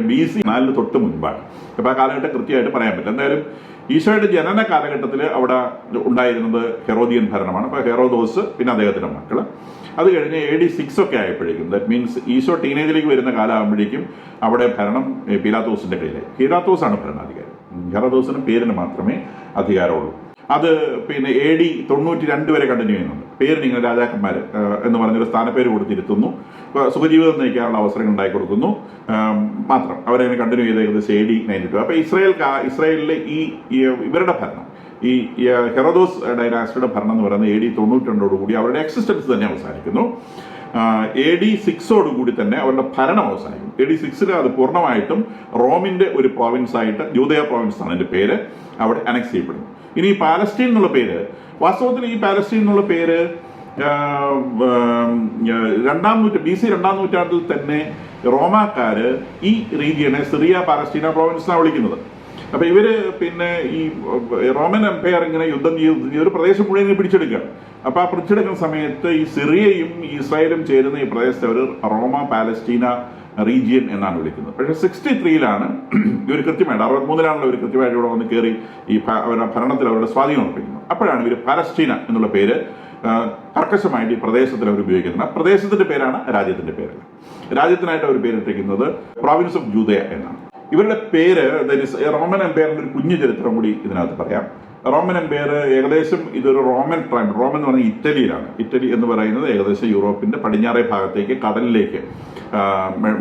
BC 4 തൊട്ട് മുൻപാണ്. അപ്പോൾ ആ കാലഘട്ടം കൃത്യമായിട്ട് പറയാൻ പറ്റില്ല. എന്തായാലും ഈശോയുടെ ജനന കാലഘട്ടത്തിൽ അവിടെ ഉണ്ടായിരുന്നത് ഹെറോദിയൻ ഭരണമാണ്. അപ്പോൾ ഹെറോദോസ്, പിന്നെ അദ്ദേഹത്തിന്റെ മക്കള്. അത് കഴിഞ്ഞ് AD 6 ഒക്കെ ആയപ്പോഴേക്കും, ദാറ്റ് മീൻസ് ഈശോ ടീനേജിലേക്ക് വരുന്ന കാലമാകുമ്പോഴേക്കും അവിടെ ഭരണം പീലാത്തോസിന്റെ കയ്യിലായി. പീലാത്തോസാണ് ഭരണാധികാരി. ഹെറോദോസിന് പേരിന് മാത്രമേ അധികാരമുള്ളൂ. അത് പിന്നെ AD 92 വരെ കണ്ടിന്യൂ ചെയ്യുന്നുണ്ട്. പേരിന് ഇങ്ങനെ രാജാക്കന്മാർ എന്ന് പറഞ്ഞൊരു സ്ഥാനപ്പേര് കൊടുത്തിരുത്തുന്നു. സുഖജീവിതം നയിക്കാനുള്ള അവസരങ്ങൾ ഉണ്ടാക്കി കൊടുക്കുന്നു മാത്രം. അവരങ്ങനെ കണ്ടിന്യൂ ചെയ്ത് ഏകദേശം AD 92. അപ്പോൾ ഇസ്രായേലിലെ ഇവരുടെ ഭരണം, ഈ ഹെറോദോസ് ഡൈനാസ്റ്റിയുടെ ഭരണം എന്ന് പറയുന്നത് AD 92 അവരുടെ എക്സിസ്റ്റൻസ് തന്നെ അവസാനിക്കുന്നു. AD 6 തന്നെ അവരുടെ ഭരണം അവസാനിക്കും. AD 6 അത് പൂർണ്ണമായിട്ടും റോമിന്റെ ഒരു പ്രോവിൻസ് ആയിട്ട്, ജൂദയ പ്രോവിൻസ് ആണ് അതിന്റെ പേര്, അവിടെ അനക്സ് ചെയ്യപ്പെടുന്നു. ഇനി പാലസ്റ്റീൻ എന്നുള്ള പേര്, വാസ്തവത്തിൽ ഈ പാലസ്റ്റീൻ എന്നുള്ള പേര് BC 2 നൂറ്റാണ്ടിൽ തന്നെ റോമാക്കാര് ഈ റീജിയനെ സിറിയ പാലസ്റ്റീന പ്രോവിൻസ് ആണ് വിളിക്കുന്നത്. അപ്പൊ ഇവര് ഈ റോമൻ എംപയർ ഇങ്ങനെ യുദ്ധം ചെയ്ത് ഒരു പ്രദേശം മുഴുവൻ പിടിച്ചെടുക്കുകയാണ്. അപ്പൊ ആ പിടിച്ചെടുക്കുന്ന സമയത്ത് ഈ സിറിയയും ഇസ്രായേലും ചേരുന്ന ഈ പ്രദേശത്തെ ഒരു റോമ പാലസ്റ്റീന റീജിയൻ എന്നാണ് വിളിക്കുന്നത്. പക്ഷേ 63 ഇവർ കൃത്യമായിട്ട് 63 ഇവർ കൃത്യമായിട്ട് ഇവിടെ വന്ന് കയറി ഈ അവരുടെ ഭരണത്തിൽ അവരുടെ സ്വാധീനം ഉറപ്പിക്കുന്നത്. അപ്പോഴാണ് ഇവർ പാലസ്റ്റീന എന്നുള്ള പേര് കർക്കശമായിട്ട് ഈ പ്രദേശത്തിൽ അവർ ഉപയോഗിക്കുന്നത്. പ്രദേശത്തിന്റെ പേരാണ് രാജ്യത്തിന്റെ പേര്. രാജ്യത്തിനായിട്ട് അവർ പേരിട്ടിരിക്കുന്നത് പ്രോവിൻസ് ഓഫ് ജൂദയ എന്നാണ്. ഇവരുടെ പേര് റോമൻ എംപയറിന്റെ ഒരു കുഞ്ഞു ചരിത്രം കൂടി ഇതിനകത്ത് പറയാം. റോമൻ എംപയർ ഏകദേശം ഇതൊരു റോമൻ ട്രൈബ്, റോമൻ എന്ന് പറഞ്ഞാൽ ഇറ്റലിയിലാണ്. ഇറ്റലി എന്ന് പറയുന്നത് ഏകദേശം യൂറോപ്പിന്റെ പടിഞ്ഞാറേ ഭാഗത്തേക്ക് കടലിലേക്ക്,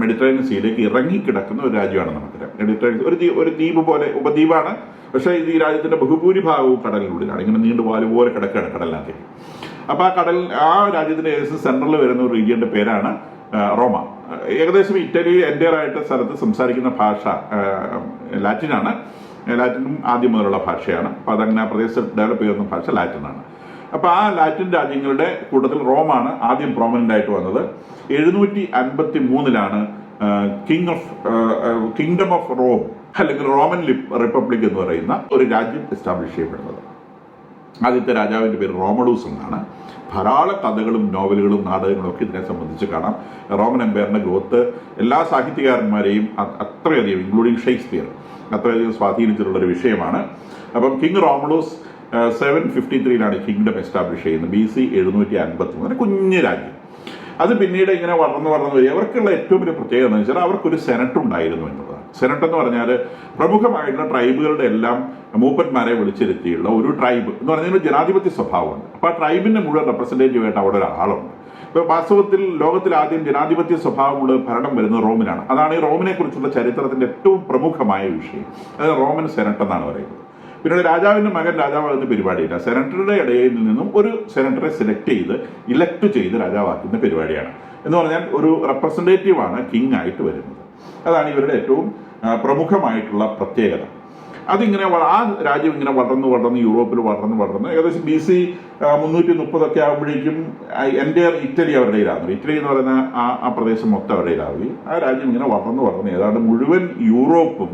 മെഡിറ്ററേനിയൻ സീയിലേക്ക് ഇറങ്ങിക്കിടക്കുന്ന ഒരു രാജ്യമാണ് നമുക്കറിയാം. മെഡിറ്ററേനിയൻ ഒരു ദ്വീപ് പോലെ, ഉപദ്വീപാണ്. പക്ഷേ ഇത് ഈ രാജ്യത്തിന്റെ ബഹുഭൂരിഭാഗവും കടലിനുള്ളിലാണ്. ഇങ്ങനെ നീണ്ടു പോലെ കിടക്കുകയാണ് കടലിനകത്തേക്ക്. അപ്പോൾ ആ രാജ്യത്തിന്റെ ഏകദേശം സെൻട്രലിൽ വരുന്ന ഒരു റീജിയന്റെ പേരാണ് റോമ. ഏകദേശം ഇറ്റലി എൻ്റെയർ ആയിട്ട് സ്ഥലത്ത് സംസാരിക്കുന്ന ഭാഷ ലാറ്റിനാണ്. ലാറ്റിനും ആദ്യം മുതലുള്ള ഭാഷയാണ്. അപ്പോൾ അതങ്ങനെ ആ പ്രദേശത്ത് ഡെവലപ്പ് ചെയ്യുന്ന ഭാഷ ലാറ്റിനാണ്. അപ്പോൾ ആ ലാറ്റിൻ രാജ്യങ്ങളുടെ കൂട്ടത്തിൽ റോമാണ് ആദ്യം പ്രോമിനൻ്റ് ആയിട്ട് വന്നത്. 753 കിങ്ഡം ഓഫ് റോം അല്ലെങ്കിൽ റോമൻ റിപ്പബ്ലിക് എന്ന് പറയുന്ന ഒരു രാജ്യം എസ്റ്റാബ്ലിഷ് ചെയ്യപ്പെടുന്നത്. ആദ്യത്തെ രാജാവിൻ്റെ പേര് റോമഡൂസ് എന്നാണ്. ധാരാളം കഥകളും നോവലുകളും നാടകങ്ങളും ഒക്കെ ഇതിനെ സംബന്ധിച്ച് കാണാം. റോമൻ എംപയറിന്റെ ഗ്രോത്ത് എല്ലാ സാഹിത്യകാരന്മാരെയും അത്രയധികം, ഇൻക്ലൂഡിങ് ഷേക്സ്പിയർ, അത്രയധികം സ്വാധീനിച്ചിട്ടുള്ളൊരു വിഷയമാണ്. അപ്പം കിങ് റോമഡൂസ് 753 കിങ്ഡം എസ്റ്റാബ്ലിഷ് ചെയ്യുന്നത്. BC 753 കുഞ്ഞു രാജ്യം. അത് പിന്നീട് ഇങ്ങനെ വളർന്നു വരിക. അവർക്കുള്ള ഏറ്റവും വലിയ പ്രത്യേകത എന്ന് വെച്ചാൽ അവർക്കൊരു സെനറ്റ് ഉണ്ടായിരുന്നു എന്നുള്ളതാണ്. സെനറ്റ് എന്ന് പറഞ്ഞാൽ പ്രമുഖമായിട്ടുള്ള ട്രൈബുകളുടെ എല്ലാം മൂപ്പന്മാരെ വിളിച്ചിരുത്തിയുള്ള ഒരു ട്രൈബ് എന്ന് പറഞ്ഞാൽ ജനാധിപത്യ സ്വഭാവമുണ്ട്. അപ്പോൾ ആ ട്രൈബിന്റെ മുഴുവൻ റെപ്രസെൻറ്റേറ്റീവ് ആയിട്ട് അവിടെ ഒരാളുണ്ട്. ഇപ്പോൾ വാസ്തവത്തിൽ ലോകത്തിൽ ആദ്യം ജനാധിപത്യ സ്വഭാവമുള്ള ഭരണം വരുന്നത് റോമിനാണ്. അതാണ് ഈ റോമിനെ കുറിച്ചുള്ള ചരിത്രത്തിന്റെ ഏറ്റവും പ്രമുഖമായ വിഷയം. അത് റോമൻ സെനറ്റ് എന്നാണ് പറയുന്നത്. പിന്നീട് രാജാവിന്റെ മകൻ രാജാവാകുന്ന പരിപാടിയില്ല. സെനറ്ററുടെ ഇടയിൽ നിന്നും ഒരു സെനറ്ററെ സെലക്ട് ചെയ്ത് ഇലക്ട് ചെയ്ത് രാജാവാക്കുന്ന പരിപാടിയാണ്. എന്ന് പറഞ്ഞാൽ ഒരു റെപ്രസെൻറ്റേറ്റീവാണ് കിങ് ആയിട്ട് വരുന്നത്. അതാണ് ഇവരുടെ ഏറ്റവും പ്രമുഖമായിട്ടുള്ള പ്രത്യേകത. അതിങ്ങനെ ആ രാജ്യം ഇങ്ങനെ വളർന്ന് യൂറോപ്പിൽ വളർന്ന് ഏകദേശം BC 330 ആകുമ്പോഴേക്കും എൻ്റെ ഇറ്റലി അവരുടെ കയ്യിലാകുന്നു. ഇറ്റലി എന്ന് പറയുന്ന ആ പ്രദേശം മൊത്തം അവരുടെ കയ്യിലാവുകയും ആ രാജ്യം ഇങ്ങനെ വളർന്ന് ഏതാണ്ട് മുഴുവൻ യൂറോപ്പും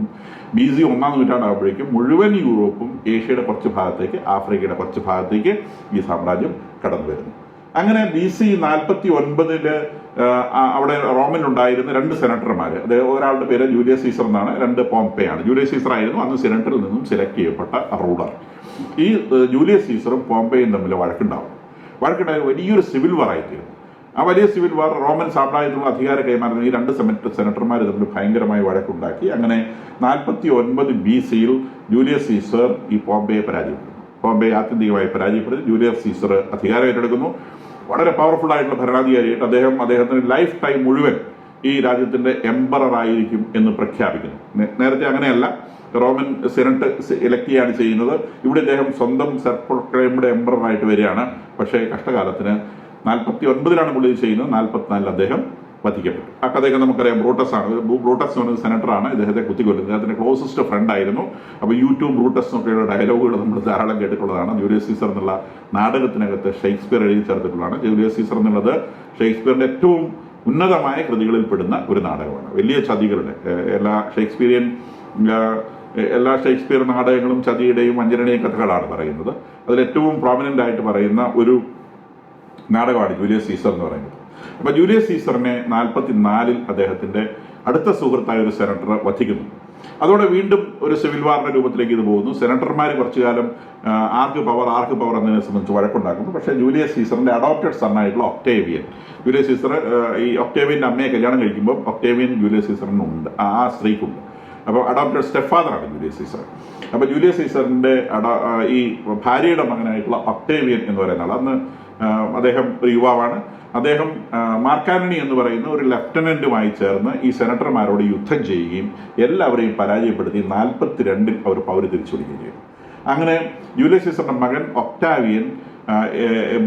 BC 1-ാം നൂറ്റാണ്ടാകുമ്പോഴേക്കും മുഴുവൻ യൂറോപ്പും ഏഷ്യയുടെ കുറച്ച് ഭാഗത്തേക്ക് ആഫ്രിക്കയുടെ കുറച്ച് ഭാഗത്തേക്ക് ഈ സാമ്രാജ്യം കടന്നു വരുന്നു. അങ്ങനെ BC 49 അവിടെ റോമിലുണ്ടായിരുന്ന 2 സെനറ്റർമാർ, അതായത് ഒരാളുടെ പേര് ജൂലിയസ് സീസർ എന്നാണ്, 2 പോംപെയാണ്. ജൂലിയസ് സീസർ ആയിരുന്നു അന്ന് സെനറ്ററിൽ നിന്നും സെലക്ട് ചെയ്യപ്പെട്ട റൂളർ. ഈ ജൂലിയസ് സീസറും പോംപെയും തമ്മിൽ വഴക്കുണ്ടായ വലിയൊരു സിവിൽ വാർ ആയിത്തീരും. ആ വലിയ സിവിൽ വാർ റോമൻ സാമ്രാജ്യത്തിലുള്ള അധികാര കൈമാറുന്ന ഈ 2 സെനറ്റർമാർ തമ്മിൽ ഭയങ്കരമായി വഴക്കുണ്ടാക്കി. അങ്ങനെ 49 BC ജൂലിയസ് സീസർ ഈ പോംപെയെ പരാജയപ്പെടുന്നു. പോംപെ ആത്യന്തികമായി പരാജയപ്പെടുത്തി ജൂലിയസ് സീസർ അധികാരം ഏറ്റെടുക്കുന്നു. വളരെ പവർഫുൾ ആയിട്ടുള്ള ഭരണാധികാരിയായിട്ട് അദ്ദേഹത്തിന് ലൈഫ് ടൈം മുഴുവൻ ഈ രാജ്യത്തിന്റെ എംപറർ ആയിരിക്കും എന്ന് പ്രഖ്യാപിക്കുന്നു. നേരത്തെ അങ്ങനെയല്ല, റോമൻ സെനറ്റ് ഇലക്ട് ചെയ്യാണ് ചെയ്യുന്നത്. ഇവിടെ ഇദ്ദേഹം സ്വന്തം സെൽഫ് പ്രൊക്ലെയിംഡ് എംപറർ ആയിട്ട് വരികയാണ്. പക്ഷേ കഷ്ടകാലത്തിന് 49 പുള്ളി ചെയ്യുന്നത്. 44 അദ്ദേഹം വധിക്കപ്പെട്ടു. ആ കഥയൊക്കെ നമുക്കറിയാം. ബ്രൂട്ടസ് എന്ന് പറയുന്ന സെനറ്ററാണ് ഇദ്ദേഹത്തെ കുത്തിക്കൊല്ലുന്നത്. അദ്ദേഹത്തിന്റെ ക്ലോസസ്റ്റ് ഫ്രണ്ട് ആയിരുന്നു. അപ്പോൾ യൂട്യൂബ് ബ്രൂട്ടസ് എന്നൊക്കെയുള്ള ഡയലോഗുകൾ നമ്മൾ ധാരാളം കേട്ടിട്ടുള്ളതാണ്. ജൂലിയസ് സീസർ എന്നുള്ള നാടകത്തിനകത്ത് ഷേക്സ്പിയർ എഴുതി ചേർത്തിട്ടുള്ളതാണ്. ജൂലിയസ് സീസർ എന്നുള്ളത് ഷേക്സ്പിയറിന്റെ ഏറ്റവും ഉന്നതമായ കൃതികളിൽ പെടുന്ന ഒരു നാടകമാണ്. വലിയ ചതികളുടെ എല്ലാ ഷേക്സ്പിയർ നാടകങ്ങളും ചതിയുടെയും വഞ്ചനയുടെയും കഥകളാണ് പറയുന്നത്. അതിലേറ്റവും പ്രോമിനന്റ് ആയിട്ട് പറയുന്ന ഒരു നാടകമാണ് ജൂലിയസ് സീസർ എന്ന് പറയുന്നത്. അപ്പൊ ജൂലിയസ് സീസറിനെ 44 അദ്ദേഹത്തിന്റെ അടുത്ത സുഹൃത്തായ ഒരു സെനറ്റർ വധിക്കുന്നു. അതോടെ വീണ്ടും ഒരു സിവിൽ വാറിന്റെ രൂപത്തിലേക്ക് ഇത് പോകുന്നു. സെനറ്റർമാർ കുറച്ചു കാലം ആർക്ക് പവർ എന്നതിനെ സംബന്ധിച്ച് വഴക്കുണ്ടാക്കുന്നു. പക്ഷേ ജൂലിയസ് സീസറിന്റെ അഡോപ്റ്റഡ് സണ്ണായിട്ടുള്ള ഒക്ടേവിയൻ, ജൂലിയസ് സീസർ ഈ ഒക്ടേവിയന്റെ അമ്മയെ കല്യാണം കഴിക്കുമ്പോൾ ഒക്ടേവിയൻ ജൂലിയസ് സീസറിനുണ്ട്, ആ സ്ത്രീക്കുണ്ട്. അപ്പോൾ അഡോപ്റ്റഡ് സ്റ്റെപ്പ് ഫാദറാണ് ജൂലിയസ് സീസർ. അപ്പോൾ ജൂലിയസ് സീസറിന്റെ ഈ ഭാര്യയുടെ മകനായിട്ടുള്ള ഒക്ടേവിയൻ എന്ന് പറയുന്ന ആൾ, അന്ന് അദ്ദേഹം ഒരു യുവാവാണ്. അദ്ദേഹം മാർക്കാന്റണി എന്ന് പറയുന്ന ഒരു ലെഫ്റ്റനന്റുമായി ചേർന്ന് ഈ സെനറ്റർമാരോട് യുദ്ധം ചെയ്യുകയും എല്ലാവരെയും പരാജയപ്പെടുത്തി 42 അവർ പൗര് തിരിച്ചു പിടിക്കുകയും ചെയ്തു. അങ്ങനെ ജൂലിയസ് സീസറിന്റെ മകൻ ഒക്ടാവിയൻ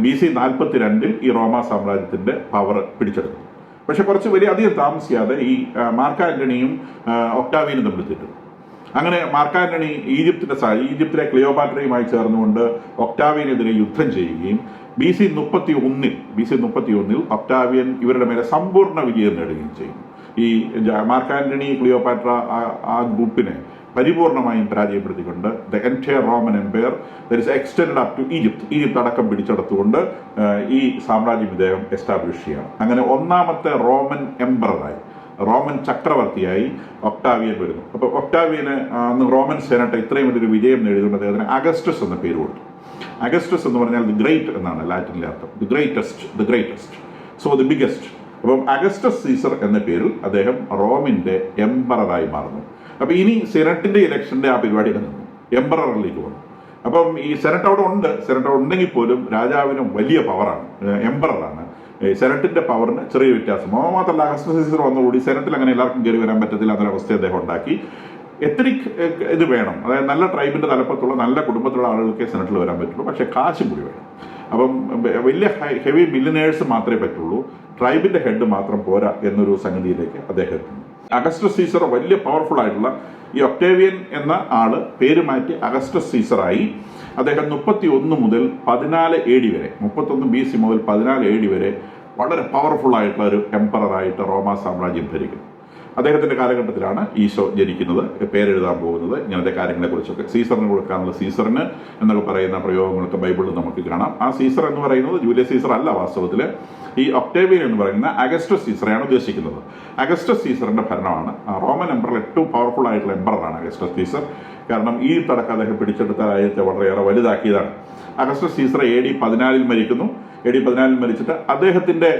BC 42 ഈ റോമ സാമ്രാജ്യത്തിന്റെ പവർ പിടിച്ചെടുത്തു. പക്ഷെ കുറച്ച് അധികം താമസിയാതെ ഈ മാർക്കാന്റണിയും ഒക്ടാവിയനും തമ്മിൽ തെറ്റും. അങ്ങനെ മാർക്കാന്റണി ഈജിപ്തിലെ ക്ലിയോപാട്രയുമായി ചേർന്നുകൊണ്ട് ഒക്ടാവിയനെതിരെ യുദ്ധം ചെയ്യുകയും BC 31 ഒക്ടാവിയൻ ഇവരുടെ മേലെ സമ്പൂർണ്ണ വിജയം നേടുകയും ചെയ്യും. ഈ മാർക്കാന്റണി ക്ലിയോപാട്ര ആ ഗ്രൂപ്പിനെ പരിപൂർണമായും പരാജയപ്പെടുത്തിക്കൊണ്ട് the entire Roman empire that is extend up to Egypt അടക്കം പിടിച്ചെടുത്തുകൊണ്ട് ഈ സാമ്രാജ്യം ഇദ്ദേഹം എസ്റ്റാബ്ലിഷ് ചെയ്യണം. അങ്ങനെ 1ാമത്തെ റോമൻ എംപററായി, റോമൻ ചക്രവർത്തിയായി ഒക്ടാവിയൻ വരുന്നു. അപ്പോൾ ഒക്ടാവിയന് അന്ന് റോമൻ സെനറ്റ് ഇത്രയും വലിയൊരു വിജയം നേടിയതുകൊണ്ട് അദ്ദേഹത്തിന് അഗസ്റ്റസ് എന്ന പേര് കൊടുത്തു. അഗസ്റ്റസ് എന്ന് പറഞ്ഞാൽ ദി ഗ്രേറ്റ് എന്നാണ് ലാറ്റിനിലെ അർത്ഥം. The greatest so the biggest. അപ്പം അഗസ്റ്റസ് സീസർ എന്ന പേരിൽ അദ്ദേഹം റോമിന്റെ എംപററായി മാറുന്നു. അപ്പം ഇനി സെനറ്റിന്റെ ഇലക്ഷന്റെ ആ പരിപാടി നിന്നു, എംപററിലേക്ക് വന്നു. അപ്പം ഈ സെനറ്റ് അവിടെ ഉണ്ടെങ്കിൽ പോലും രാജാവിന് വലിയ പവറാണ്, എംപററാണ്. സെനറ്റിന്റെ പവറിന് ചെറിയ വ്യത്യാസം. മാത്രമല്ല അഗസ്റ്റസ് സീസർ വന്നുകൂടി സെനറ്റിൽ അങ്ങനെ എല്ലാവർക്കും കയറി വരാൻ പറ്റത്തില്ല എന്നൊരവസ്ഥ അദ്ദേഹം ഉണ്ടാക്കി. എത്നിക് ഇത് വേണം, അതായത് നല്ല ട്രൈബിന്റെ തലപ്പത്തുള്ള നല്ല കുടുംബത്തിലുള്ള ആളുകൾക്ക് സെനറ്റിൽ വരാൻ പറ്റുള്ളൂ. പക്ഷേ കാശും കൂടി വേണം. അപ്പം വലിയ ഹെവി മില്ലിനേഴ്സ് മാത്രമേ പറ്റുള്ളൂ, ട്രൈബിന്റെ ഹെഡ് മാത്രം പോരാ എന്നൊരു സംഗതിയിലേക്ക് അദ്ദേഹം എത്തുന്നു. അഗസ്റ്റസ് സീസർ വലിയ പവർഫുൾ ആയിട്ടുള്ള ഈ ഒക്ടേവിയൻ എന്ന ആള് പേര് മാറ്റി അഗസ്റ്റസ് സീസറായി. അദ്ദേഹം 31 മുതൽ 14 AD വരെ, 31 BC മുതൽ 14 AD വരെ വളരെ പവർഫുൾ ആയിട്ടുള്ള ഒരു എംപററായിട്ട് റോമ സാമ്രാജ്യം ഭരിക്കുന്നു. അദ്ദേഹത്തിന്റെ കാലഘട്ടത്തിലാണ് ഈശോ ജനിക്കുന്നത്, പേരെഴുതാൻ പോകുന്നത്. ഇങ്ങനത്തെ കാര്യങ്ങളെക്കുറിച്ചൊക്കെ സീസറിന് കൊടുക്കാനുള്ള സീസറിന് എന്നൊക്കെ പറയുന്ന പ്രയോഗങ്ങളൊക്കെ ബൈബിളിൽ നമുക്ക് കാണാം. ആ സീസർ എന്ന് പറയുന്നത് ജൂലിയസ് സീസർ അല്ല, വാസ്തവത്തിൽ ഈ ഒക്ടേവിയൻ എന്ന് പറയുന്ന അഗസ്റ്റസ് സീസറെയാണ് ഉദ്ദേശിക്കുന്നത്. അഗസ്റ്റസ് സീസറിന്റെ ഭരണമാണ് റോമൻ എംപറർ, ഏറ്റവും പവർഫുൾ ആയിട്ടുള്ള എംപററാണ് അഗസ്റ്റസ് സീസർ. കാരണം ഈ തടക്കം അദ്ദേഹം പിടിച്ചെടുത്ത രാജ്യത്തെ വളരെയേറെ വലുതാക്കിയതാണ്. അഗസ്റ്റസ് സീസർ AD 14 മരിക്കുന്നു. AD 14 മരിച്ചിട്ട് അദ്ദേഹത്തിന്റെ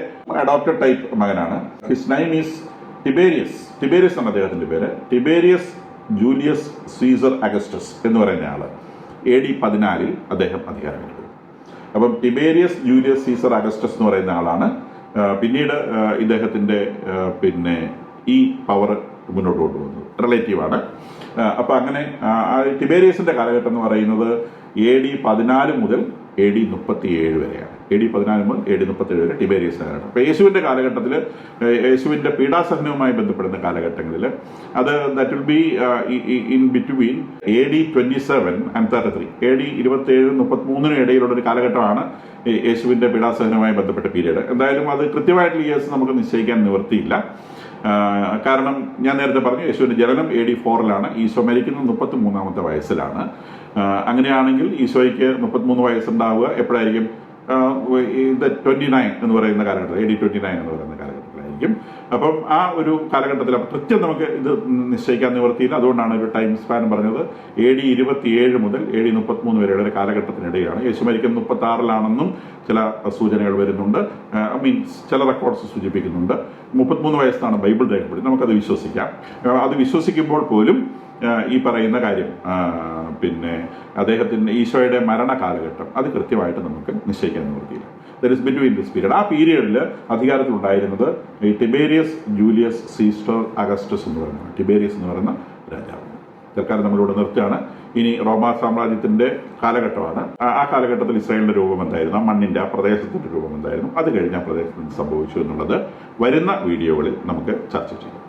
അഡോപ്റ്റഡ് ടൈപ്പ് മകനാണ്, ഹിസ് നെയിം ഈസ് ടിബേരിയസ് ആണ് അദ്ദേഹത്തിന്റെ പേര്. ടിബേരിയസ് ജൂലിയസ് സീസർ അഗസ്റ്റസ് എന്ന് പറയുന്ന ആള് AD 14 അദ്ദേഹം അധികാരം എടുത്തു. അപ്പം ടിബേരിയസ് ജൂലിയസ് സീസർ അഗസ്റ്റസ് എന്ന് പറയുന്ന ആളാണ് പിന്നീട് ഇദ്ദേഹത്തിൻ്റെ പിന്നെ ഈ പവർ മുന്നോട്ട് കൊണ്ടുപോകുന്നത് റിലേറ്റീവാണ്. അപ്പോൾ അങ്ങനെ ടിബേരിയസിൻ്റെ കാലഘട്ടം എന്ന് പറയുന്നത് AD 14 മുതൽ AD 37 വരെയാണ്. AD 14 മുതൽ AD 37 വരെ ടിബേരിയസ് കാലഘട്ടം. അപ്പോൾ യേശുവിൻ്റെ കാലഘട്ടത്തിൽ യേശുവിൻ്റെ പീഡാസഹനവുമായി ബന്ധപ്പെടുന്ന കാലഘട്ടങ്ങളിൽ അത് that will be in between AD 27 and 33. AD 27 33 ഇടയിലുള്ള ഒരു കാലഘട്ടമാണ് യേശുവിൻ്റെ പീഡാസഹനവുമായി ബന്ധപ്പെട്ട പീരീഡ്. എന്തായാലും അത് കൃത്യമായിട്ടുള്ള ഇയേഴ്സ് നമുക്ക് നിശ്ചയിക്കാൻ നിവൃത്തിയില്ല. കാരണം ഞാൻ നേരത്തെ പറഞ്ഞു യേശുവിൻ്റെ ജനനം AD 4 ഈശോ മരിക്കുന്നത് 33-ാമത്തെ വയസ്സിലാണ്. അങ്ങനെയാണെങ്കിൽ ഈശോയ്ക്ക് 33 വയസ്സുണ്ടാവുക എപ്പോഴായിരിക്കും? 29 എന്ന് പറയുന്ന കാലഘട്ടം, AD 29 എന്ന് പറയുന്ന കാലഘട്ടത്തിലായിരിക്കും. അപ്പം ആ ഒരു കാലഘട്ടത്തിൽ കൃത്യം നമുക്ക് ഇത് നിശ്ചയിക്കാൻ നിവൃത്തിയില്ല. അതുകൊണ്ടാണ് ഒരു ടൈം സ്പാൻ പറഞ്ഞത്. AD 27 മുതൽ AD 33 വരെയുള്ള ഒരു കാലഘട്ടത്തിനിടയിലാണ്. യേശു മരിക്കുന്നത് 36 ചില സൂചനകൾ വരുന്നുണ്ട്. മീൻസ് ചില റെക്കോർഡ്സ് സൂചിപ്പിക്കുന്നുണ്ട്. 33 വയസ്സാണ് ബൈബിൾ രേഖപ്പെടുത്തി. നമുക്കത് വിശ്വസിക്കാം. അത് വിശ്വസിക്കുമ്പോൾ പോലും ഈ പറയുന്ന കാര്യം പിന്നെ അദ്ദേഹത്തിൻ്റെ ഈശോയുടെ മരണ കാലഘട്ടം അത് കൃത്യമായിട്ട് നമുക്ക് നിശ്ചയിക്കാൻ നിവൃത്തിയില്ല. That is between this period. ആ പീരീഡിൽ അധികാരത്തിലുണ്ടായിരുന്നത് ഈ ടിബേരിയസ് ജൂലിയസ് സീസ്റ്റർ അഗസ്റ്റസ് എന്ന് പറയുന്ന ടിബേരിയസ് എന്ന് പറയുന്ന രാജാവ്. തൽക്കാലം നമ്മളിവിടെ നിർത്തുകയാണ്. ഇനി റോമാ സാമ്രാജ്യത്തിൻ്റെ കാലഘട്ടമാണ്. ആ കാലഘട്ടത്തിൽ ഇസ്രായേലിൻ്റെ രൂപം എന്തായിരുന്നു, ആ മണ്ണിൻ്റെ ആ പ്രദേശത്തിൻ്റെ രൂപം എന്തായിരുന്നു, അത് കഴിഞ്ഞ് ആ പ്രദേശത്ത് സംഭവിച്ചു എന്നുള്ളത് വരുന്ന വീഡിയോകളിൽ നമുക്ക് ചർച്ച ചെയ്യാം.